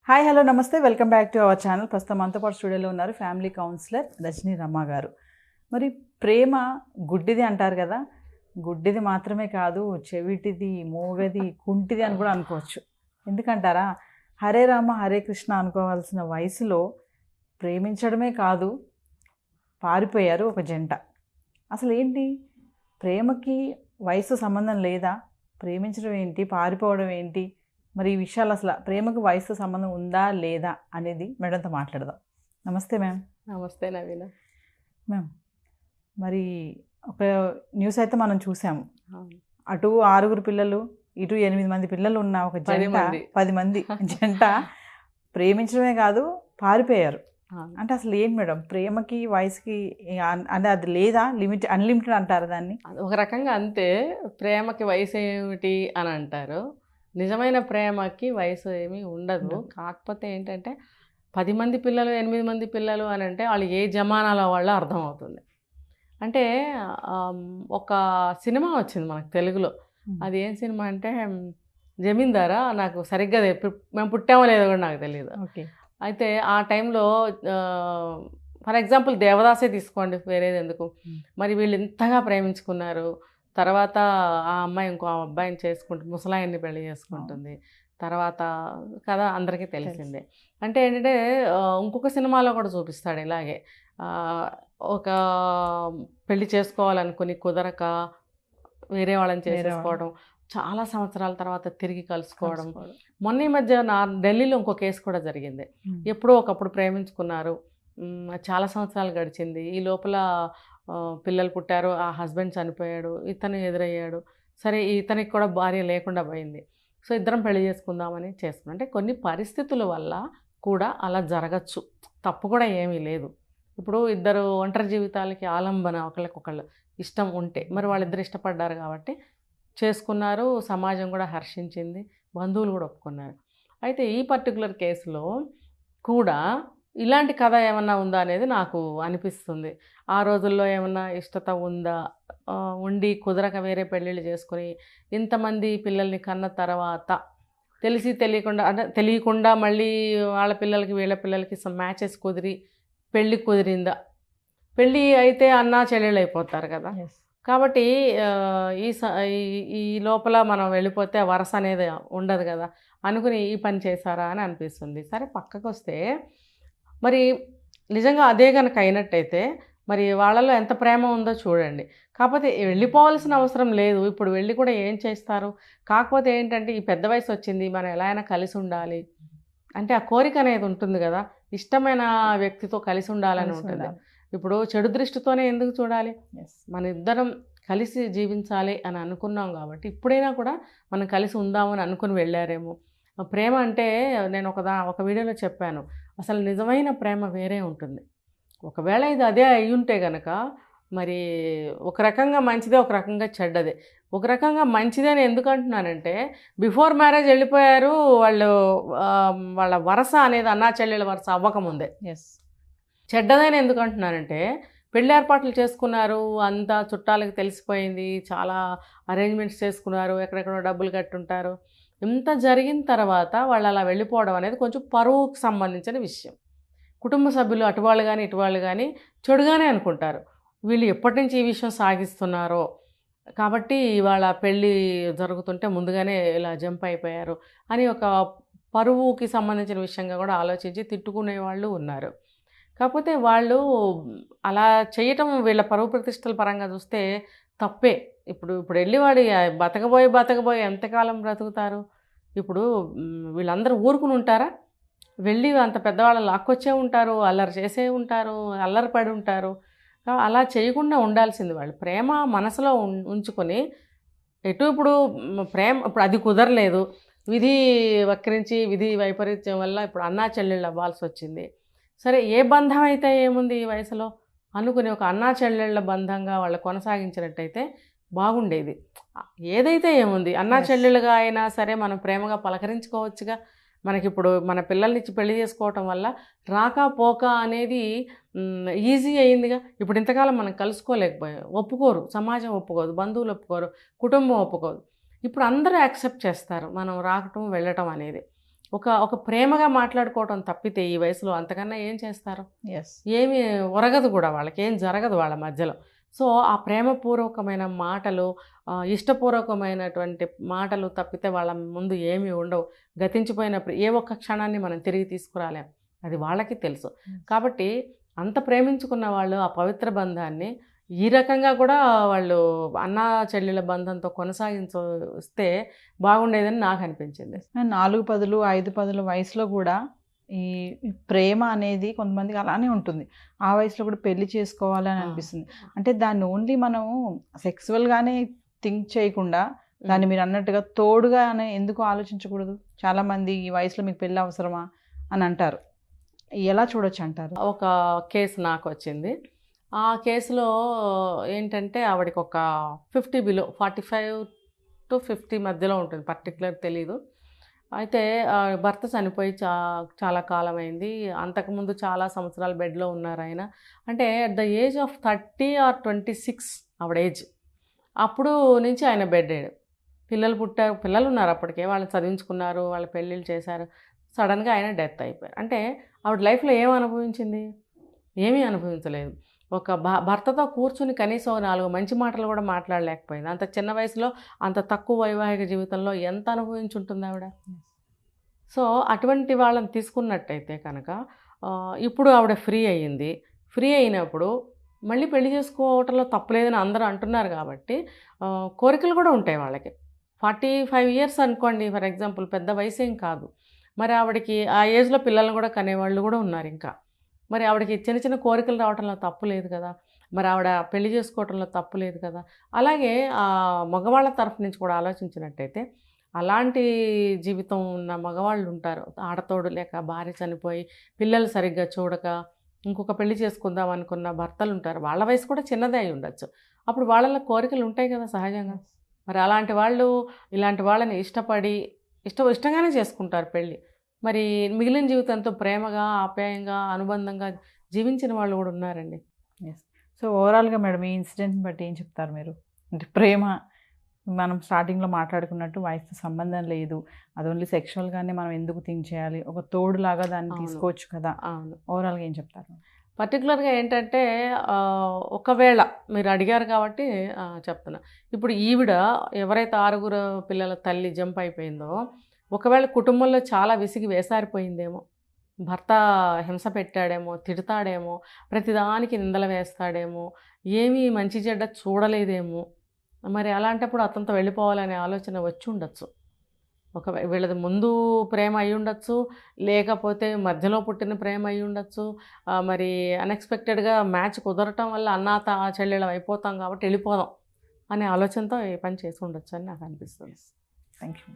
Hi hello నమస్తే welcome back to our channel. ప్రస్తుతం మనతో పాటు స్టూడియోలో ఉన్నారు ఫ్యామిలీ కౌన్సిలర్ రజనీ రమ్మ గారు. మరి ప్రేమ గుడ్డిది అంటారు కదా, గుడ్డిది మాత్రమే కాదు, చెవిటిది, మూగది, కుంటిది అని కూడా అనుకోవచ్చు. ఎందుకంటారా, హరే రామ హరే కృష్ణ అనుకోవాల్సిన వయసులో ప్రేమించడమే కాదు పారిపోయారు ఒక జంట. అసలు ఏంటి, ప్రేమకి వయసు సంబంధం లేదా? ప్రేమించడం ఏంటి, పారిపోవడం ఏంటి? మరి ఈ విషయాలు అసలు ప్రేమకు వయసు సంబంధం ఉందా లేదా అనేది మేడంతో మాట్లాడదాం. నమస్తే మ్యామ్. నమస్తే నవీన. మ్యామ్, మరి ఒక న్యూస్ అయితే మనం చూసాము. అటు 6 పిల్లలు, ఇటు 8 మంది పిల్లలు ఉన్న ఒక జంట, 10 మంది జంట ప్రేమించడమే కాదు పారిపోయారు. అంటే అసలు ఏం మేడం, ప్రేమకి వయసుకి అంటే అది లేదా, అన్లిమిటెడ్ అంటారు దాన్ని? ఒక రకంగా అంతే. ప్రేమకి వయసు ఏమిటి అని అంటారు. నిజమైన ప్రేమకి వయసు ఏమీ ఉండదు. కాకపోతే ఏంటంటే 10 మంది పిల్లలు, 8 మంది పిల్లలు అని అంటే వాళ్ళు ఏ జమానాల వాళ్ళో అర్థమవుతుంది. అంటే ఒక సినిమా వచ్చింది మనకు తెలుగులో. అది ఏం సినిమా అంటే జమీందారా, నాకు సరిగ్గా మేము పుట్టామో లేదో కూడా నాకు తెలియదు. అయితే ఆ టైంలో ఫర్ ఎగ్జాంపుల్ దేవదాసే తీసుకోండి, వేరేది ఎందుకు. మరి వీళ్ళు ఇంతగా ప్రేమించుకున్నారు. తర్వాత ఆ అమ్మాయి ఇంకో అబ్బాయిని చేసుకుంటుంది, ముసలాయన్ని పెళ్లి చేసుకుంటుంది. తర్వాత కథ అందరికీ తెలిసిందే. అంటే ఏంటంటే ఇంకొక సినిమాలో కూడా చూపిస్తాడు ఇలాగే. ఒక పెళ్లి చేసుకోవాలనుకుని కుదరక వేరే వాళ్ళని చేసేసుకోవడం, చాలా సంవత్సరాల తర్వాత తిరిగి కలుసుకోవడం. మొన్న ఈ మధ్య ఢిల్లీలో ఇంకో కేసు కూడా జరిగింది. ఎప్పుడో ఒకప్పుడు ప్రేమించుకున్నారు, చాలా సంవత్సరాలు గడిచింది. ఈ లోపల పిల్లలు పుట్టారు, ఆ హస్బెండ్ చనిపోయాడు, ఇతను ఎదురయ్యాడు. సరే, ఇతనికి కూడా భార్య లేకుండా పోయింది. సో ఇద్దరం పెళ్లి చేసుకుందామని చేసుకున్నాం. అంటే కొన్ని పరిస్థితుల వల్ల కూడా అలా జరగచ్చు, తప్పు కూడా ఏమీ లేదు. ఇప్పుడు ఇద్దరు ఒంటరి జీవితాలకి ఆలంబన, ఒకళ్ళకొకళ్ళు ఇష్టం ఉంటే మరి వాళ్ళిద్దరు ఇష్టపడ్డారు కాబట్టి చేసుకున్నారు. సమాజం కూడా హర్షించింది, బంధువులు కూడా ఒప్పుకున్నారు. అయితే ఈ పర్టికులర్ కేసులో కూడా ఇలాంటి కథ ఏమన్నా ఉందా అనేది నాకు అనిపిస్తుంది. ఆ రోజుల్లో ఏమన్నా ఇష్టత ఉందా, ఉండి కుదరక వేరే పెళ్ళిళ్ళు చేసుకుని ఇంతమంది పిల్లల్ని కన్న తర్వాత తెలిసి తెలియకుండా, అంటే తెలియకుండా మళ్ళీ వాళ్ళ పిల్లలకి వీళ్ళ పిల్లలకి మ్యాచెస్ కుదిరి పెళ్ళి కుదిరిందా? పెళ్ళి అయితే అన్నా చెల్లెళ్ళు అయిపోతారు కదా. కాబట్టి ఈ లోపల మనం వెళ్ళిపోతే వరస అనేది ఉండదు కదా అనుకుని ఈ పని చేశారా అని అనిపిస్తుంది. సరే, పక్కకు వస్తే మరి నిజంగా అదే కనుక అయినట్టయితే మరి వాళ్ళలో ఎంత ప్రేమ ఉందో చూడండి. కాకపోతే వెళ్ళిపోవాల్సిన అవసరం లేదు. ఇప్పుడు వెళ్ళి కూడా ఏం చేస్తారు? కాకపోతే ఏంటంటే ఈ పెద్ద వయసు వచ్చింది, మనం ఎలా అయినా కలిసి ఉండాలి అంటే ఆ కోరిక అనేది ఉంటుంది కదా, ఇష్టమైన వ్యక్తితో కలిసి ఉండాలని ఉంటుంది. ఇప్పుడు చెడు దృష్టితోనే ఎందుకు చూడాలి? మన ఇద్దరం కలిసి జీవించాలి అని అనుకున్నాం కాబట్టి ఇప్పుడైనా కూడా మనం కలిసి ఉందామని అనుకుని వెళ్ళారేమో. ప్రేమ అంటే నేను ఒక వీడియోలో చెప్పాను, అసలు నిజమైన ప్రేమ వేరే ఉంటుంది. ఒకవేళ ఇది అదే అయి ఉంటే కనుక మరి ఒక రకంగా మంచిదే, ఒక రకంగా చెడ్డదే. ఒక రకంగా మంచిదే అని ఎందుకు అంటున్నానంటే, బిఫోర్ మ్యారేజ్ వెళ్ళిపోయారు వాళ్ళు, వాళ్ళ వరస అనేది అన్నా చెల్లెళ్ళ వరస అవ్వకముందే. చెడ్డదని ఎందుకు అంటున్నానంటే, పెళ్లి ఏర్పాట్లు చేసుకున్నారు, అంతా చుట్టాలకు తెలిసిపోయింది, చాలా అరేంజ్మెంట్స్ చేసుకున్నారు, ఎక్కడెక్కడో డబ్బులు కట్టుంటారు. ఇంత జరిగిన తర్వాత వాళ్ళు అలా వెళ్ళిపోవడం అనేది కొంచెం పరువుకు సంబంధించిన విషయం. కుటుంబ సభ్యులు అటువాళ్ళు కానీ ఇటువాళ్ళు కానీ చెడుగానే అనుకుంటారు, వీళ్ళు ఎప్పటి నుంచి ఈ విషయం సాగిస్తున్నారో కాబట్టి వాళ్ళ పెళ్ళి జరుగుతుంటే ముందుగానే ఇలా జంప్ అయిపోయారు అని ఒక పరువుకి సంబంధించిన విషయంగా కూడా ఆలోచించి తిట్టుకునే వాళ్ళు ఉన్నారు. కాకపోతే వాళ్ళు అలా చేయటం వీళ్ళ పరువు ప్రతిష్టల పరంగా చూస్తే తప్పే. ఇప్పుడు వెళ్ళి బతకబోయి ఎంతకాలం బ్రతుకుతారు? ఇప్పుడు వీళ్ళందరూ ఊరుకుని ఉంటారా? వెళ్ళి అంత పెద్దవాళ్ళు లాక్కొచ్చే ఉంటారు, అల్లరి చేసే ఉంటారు, అల్లరి పడి ఉంటారు. అలా చేయకుండా ఉండాల్సింది వాళ్ళు. ప్రేమ మనసులో ఉంచుకొని ఇప్పుడు అది కుదరలేదు, విధి వక్రించి, విధి వైపరీత్యం వల్ల ఇప్పుడు అన్నా చెల్లెళ్ళు అవ్వాల్సి వచ్చింది. సరే, ఏ బంధం అయితే ఏముంది ఈ వయసులో అనుకుని ఒక అన్నా చెల్లెళ్ళ బంధంగా వాళ్ళు కొనసాగించినట్టయితే బాగుండేది. ఏదైతే ఏముంది, అన్నా చెల్లెళ్ళుగా అయినా సరే మనం ప్రేమగా పలకరించుకోవచ్చుగా. మనకిప్పుడు మన పిల్లల్నిచ్చి పెళ్లి చేసుకోవటం వల్ల రాకపోక అనేది ఈజీ అయ్యిందిగా. ఇప్పుడు ఇంతకాలం మనం కలుసుకోలేకపోయాం, ఒప్పుకోరు, సమాజం ఒప్పుకోదు, బంధువులు ఒప్పుకోరు, కుటుంబం ఒప్పుకోదు. ఇప్పుడు అందరూ యాక్సెప్ట్ చేస్తారు మనం రావటం వెళ్ళటం అనేది. ఒక ప్రేమగా మాట్లాడుకోవటం తప్పితే ఈ వయసులో అంతకన్నా ఏం చేస్తారు? ఎస్. ఏమి ఒరగదు కూడా, వాళ్ళకి ఏం జరగదు వాళ్ళ మధ్యలో. సో ఆ ప్రేమపూర్వకమైన మాటలు, ఇష్టపూర్వకమైనటువంటి మాటలు తప్పితే వాళ్ళ ముందు ఏమీ ఉండవు. గతించిపోయినప్పుడు ఏ ఒక్క క్షణాన్ని మనం తిరిగి తీసుకురాలేం, అది వాళ్ళకి తెలుసు. కాబట్టి అంత ప్రేమించుకున్న వాళ్ళు ఆ పవిత్ర బంధాన్ని ఈ రకంగా కూడా వాళ్ళు అన్నా చెల్లెళ్ళ బంధంతో కొనసాగించస్తే బాగుండేదని నాకు అనిపించింది. 4-10, 5-10 వయసులో కూడా ఈ ప్రేమ అనేది కొంతమందికి అలానే ఉంటుంది. ఆ వయసులో కూడా పెళ్లి చేసుకోవాలని అనిపిస్తుంది. అంటే దాన్ని ఓన్లీ మనం సెక్సువల్గానే థింక్ చేయకుండా దాన్ని మీరు అన్నట్టుగా తోడుగానే ఎందుకు ఆలోచించకూడదు? చాలామంది ఈ వయసులో మీకు పెళ్ళి అవసరమా అని అంటారు. ఎలా చూడొచ్చు అంటారు? ఒక కేసు నాకు వచ్చింది. ఆ కేసులో ఏంటంటే ఆవిడకి ఒక 50 బిలో, 45 to 50 మధ్యలో ఉంటుంది, పర్టికులర్ తెలీదు. అయితే భర్త చనిపోయి చాలా కాలం అయింది. అంతకుముందు చాలా సంవత్సరాలు బెడ్లో ఉన్నారు ఆయన. అంటే at the age of 30 or 26 ఆవిడ ఏజ్. అప్పుడు నుంచి ఆయన బెడ్ ఎయిడ్. పిల్లలు పుట్టారు, పిల్లలు ఉన్నారు అప్పటికే, వాళ్ళని చదివించుకున్నారు, వాళ్ళ పెళ్ళిళ్ళు చేశారు. సడన్గా ఆయన డెత్ అయిపోయారు. అంటే ఆవిడ లైఫ్లో ఏం అనుభవించింది? ఏమీ అనుభవించలేదు. ఒక భర్తతో కూర్చుని కనీసం 4 మంచి మాటలు కూడా మాట్లాడలేకపోయింది. అంత చిన్న వయసులో, అంత తక్కువ వైవాహిక జీవితంలో ఎంత అనుభవించుంటుంది ఆవిడ? సో అటువంటి వాళ్ళని తీసుకున్నట్టయితే కనుక ఇప్పుడు ఆవిడ ఫ్రీ అయ్యింది. ఫ్రీ అయినప్పుడు మళ్ళీ పెళ్లి చేసుకోవటంలో తప్పులేదని అందరూ అంటున్నారు కాబట్టి కోరికలు కూడా ఉంటాయి వాళ్ళకి. 45 ఇయర్స్ అనుకోండి ఫర్ ఎగ్జాంపుల్, పెద్ద వయసు ఏం కాదు. మరి ఆవిడకి ఆ ఏజ్లో పిల్లల్ని కూడా కనేవాళ్ళు కూడా ఉన్నారు ఇంకా. మరి ఆవిడకి చిన్న చిన్న కోరికలు రావటంలో తప్పు లేదు కదా, మరి ఆవిడ పెళ్లి చేసుకోవటంలో తప్పు లేదు కదా. అలాగే మగవాళ్ళ తరఫు నుంచి కూడా ఆలోచించినట్టయితే అలాంటి జీవితం ఉన్న మగవాళ్ళు ఉంటారు, ఆడతోడు లేక భార్య చనిపోయి పిల్లలు సరిగ్గా చూడక ఇంకొక పెళ్లి చేసుకుందాం అనుకున్న భర్తలు ఉంటారు. వాళ్ళ వయసు కూడా చిన్నదే అయి ఉండొచ్చు. అప్పుడు వాళ్ళలో కోరికలు ఉంటాయి కదా సహజంగా. మరి అలాంటి వాళ్ళు ఇలాంటి వాళ్ళని ఇష్టపడి ఇష్టంగానే చేసుకుంటారు పెళ్ళి. మరి మిగిలిన జీవితంతో ప్రేమగా, ఆప్యాయంగా, అనుబంధంగా జీవించిన వాళ్ళు కూడా ఉన్నారండి. ఎస్. సో ఓవరాల్గా మేడం ఈ ఇన్సిడెంట్ని బట్టి ఏం చెప్తారు మీరు? అంటే ప్రేమ మనం స్టార్టింగ్లో మాట్లాడుకున్నట్టు వయసుతో సంబంధం లేదు, అది ఓన్లీ సెక్షువల్గానే మనం ఎందుకు థింక్ చేయాలి, ఒక తోడులాగా దాన్ని తీసుకోవచ్చు కదా. అవును. ఓవరాల్గా ఏం చెప్తారు? పర్టికులర్గా ఏంటంటే ఒకవేళ మీరు అడిగారు కాబట్టి చెప్తున్నా. ఇప్పుడు ఈవిడ ఎవరైతే 6 పిల్లల తల్లి జంప్ అయిపోయిందో, ఒకవేళ కుటుంబంలో చాలా విసిగి వేసారిపోయిందేమో, భర్త హింస పెట్టాడేమో, తిడతాడేమో, ప్రతిదానికి నిందలు వేస్తాడేమో, ఏమీ మంచి చెడ్డ చూడలేదేమో. మరి అలాంటప్పుడు అతనితో వెళ్ళిపోవాలనే ఆలోచన వచ్చి ఉండొచ్చు. వీళ్ళది ముందు ప్రేమ అయి ఉండొచ్చు, లేకపోతే మధ్యలో పుట్టిన ప్రేమ అయి ఉండొచ్చు. మరి అన్ఎక్స్పెక్టెడ్గా మ్యాచ్ కుదరటం వల్ల అన్నా చెల్లెళ్ళం అయిపోతాం కాబట్టి వెళ్ళిపోదాం అనే ఆలోచనతో ఈ పని చేసి ఉండొచ్చు అని నాకు అనిపిస్తుంది. Thank you.